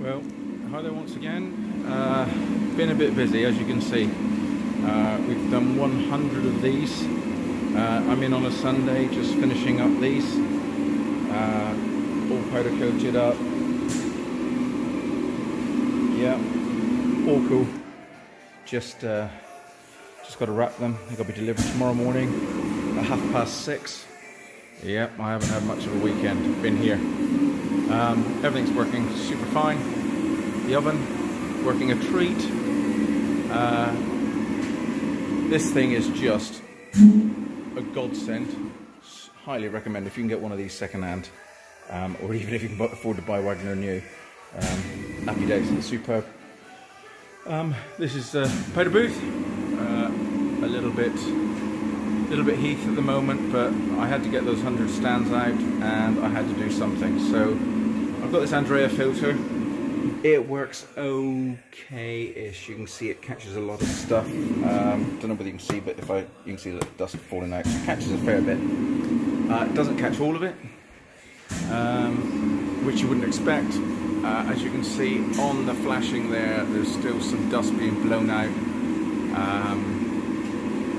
Well, hi there once again. Been a bit busy, as you can see. We've done 100 of these. I'm in on a Sunday, just finishing up these. All powder coated up. Yeah, all cool. Just got to wrap them. They've got to be delivered tomorrow morning at 6:30. Yep, I haven't had much of a weekend. Been here. Everything's working super fine. The oven working a treat. This thing is just a godsend. Highly recommend if you can get one of these second-hand, or even if you can afford to buy Wagner new. Happy days. It's superb. This is the powder booth. A little bit heath at the moment, but I had to get those 100 stands out and I had to do something. So I've got this Andrea filter. It works okay-ish. You can see it catches a lot of stuff. Don't know whether you can see, but you can see the dust falling out. So it catches a fair bit. It doesn't catch all of it, which you wouldn't expect. As you can see on the flashing there, there's still some dust being blown out.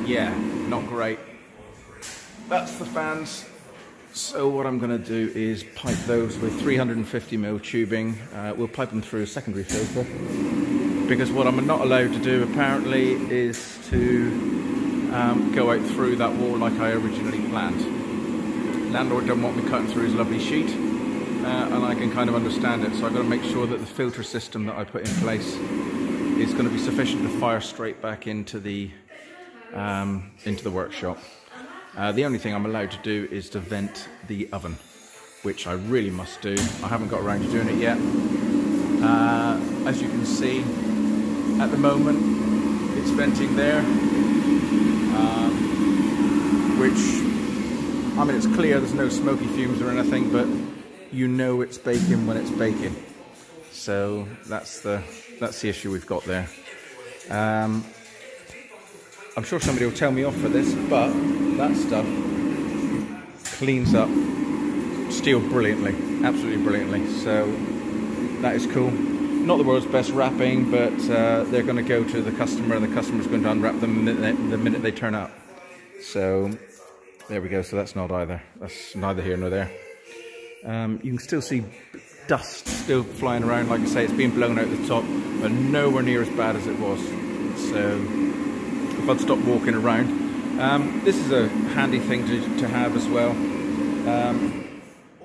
Yeah, not great. That's the fans. So what I'm going to do is pipe those with 350mm tubing. We'll pipe them through a secondary filter, because what I'm not allowed to do apparently is to go out through that wall like I originally planned. Landlord don't want me cutting through his lovely sheet, and I can kind of understand it. So I've got to make sure that the filter system that I put in place is going to be sufficient to fire straight back into the workshop. The only thing I'm allowed to do is to vent the oven, which I really must do. I haven't got around to doing it yet. As you can see, at the moment, it's venting there, which, I mean, it's clear, there's no smoky fumes or anything, but you know it's baking when it's baking. So that's the issue we've got there. I'm sure somebody will tell me off for this, but that stuff cleans up steel brilliantly, absolutely brilliantly. So that is cool. Not the world's best wrapping, but they're going to go to the customer, and the customer's going to unwrap them the minute they turn up. So there we go. So that's not either. That's neither here nor there. You can still see dust still flying around. Like I say, it's being blown out the top, but nowhere near as bad as it was. So if I'd stop walking around. This is a handy thing to have as well.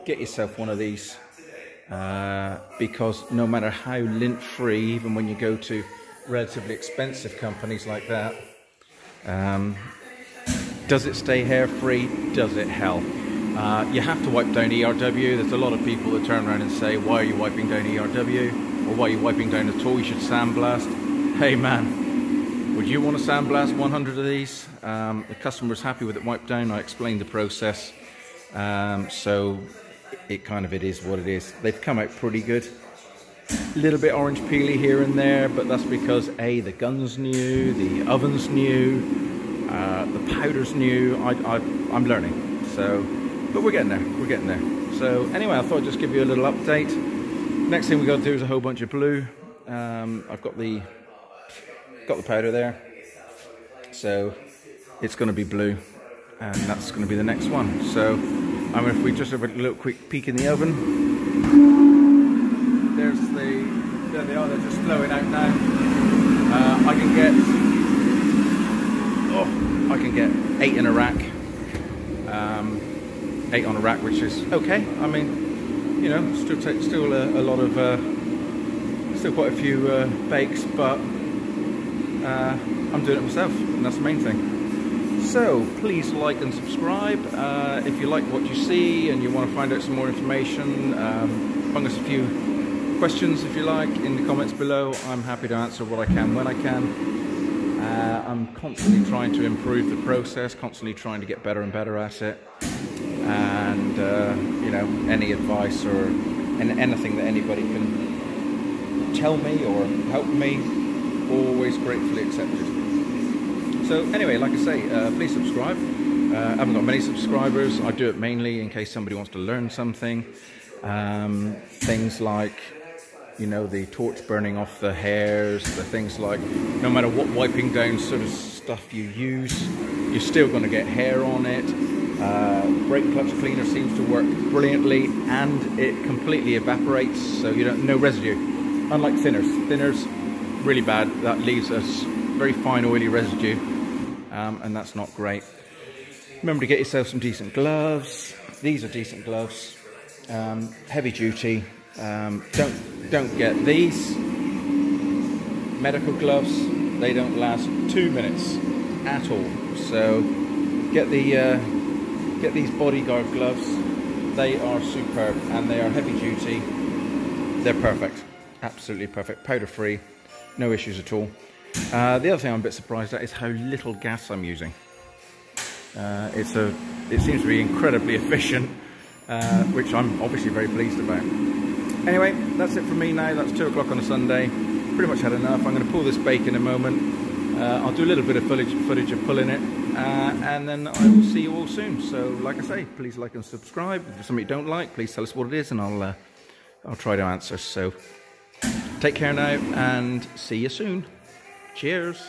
Get yourself one of these, because no matter how lint-free, even when you go to relatively expensive companies like that, does it stay hair-free? Does it? Hell. You have to wipe down ERW. There's a lot of people that turn around and say, why are you wiping down ERW? Or why are you wiping down at all? You should sandblast. Hey man, would you want to sandblast 100 of these? The customer was happy with it wiped down. I explained the process. So it is what it is. They've come out pretty good. A little bit orange peely here and there, but that's because A, the gun's new, the oven's new, the powder's new. I'm learning. So, but we're getting there. We're getting there. So anyway, I thought I'd just give you a little update. Next thing we got to do is a whole bunch of blue. I've got the powder there, so it's going to be blue, and that's going to be the next one. So I mean, if we just have a little quick peek in the oven, there they are, they're just flowing out now. I can get 8 in a rack, 8 on a rack, which is okay. I mean, you know, still a lot of still quite a few bakes, but I'm doing it myself, and that's the main thing. So please like and subscribe if you like what you see and you want to find out some more information. Bung us a few questions if you like in the comments below. I'm happy to answer what I can when I can. I'm constantly trying to improve the process, constantly trying to get better and better at it. And you know, any advice or anything that anybody can tell me or help me, always gratefully accepted. So anyway, like I say, please subscribe. I haven't got many subscribers. I do it mainly in case somebody wants to learn something. Things like you know, the torch burning off the hairs, the things like, no matter what wiping down sort of stuff you use, you're still going to get hair on it. Brake clutch cleaner seems to work brilliantly, and it completely evaporates, so you don't, no residue. Unlike thinners. Thinners, really bad. That leaves us very fine oily residue, and that's not great. Remember to get yourself some decent gloves. These are decent gloves, heavy duty. Don't get these medical gloves. They don't last 2 minutes at all. So get these bodyguard gloves. They are superb, and they are heavy duty. They're perfect, absolutely perfect. Powder free, no issues at all. The other thing I'm a bit surprised at is how little gas I'm using. It seems to be incredibly efficient, which I'm obviously very pleased about. Anyway, that's it from me now. That's 2 o'clock on a Sunday. Pretty much had enough. I'm going to pull this bake in a moment. I'll do a little bit of footage of pulling it, and then I will see you all soon. So, like I say, please like and subscribe. If there's something you don't like, please tell us what it is, and I'll try to answer. So, take care now, and see you soon. Cheers.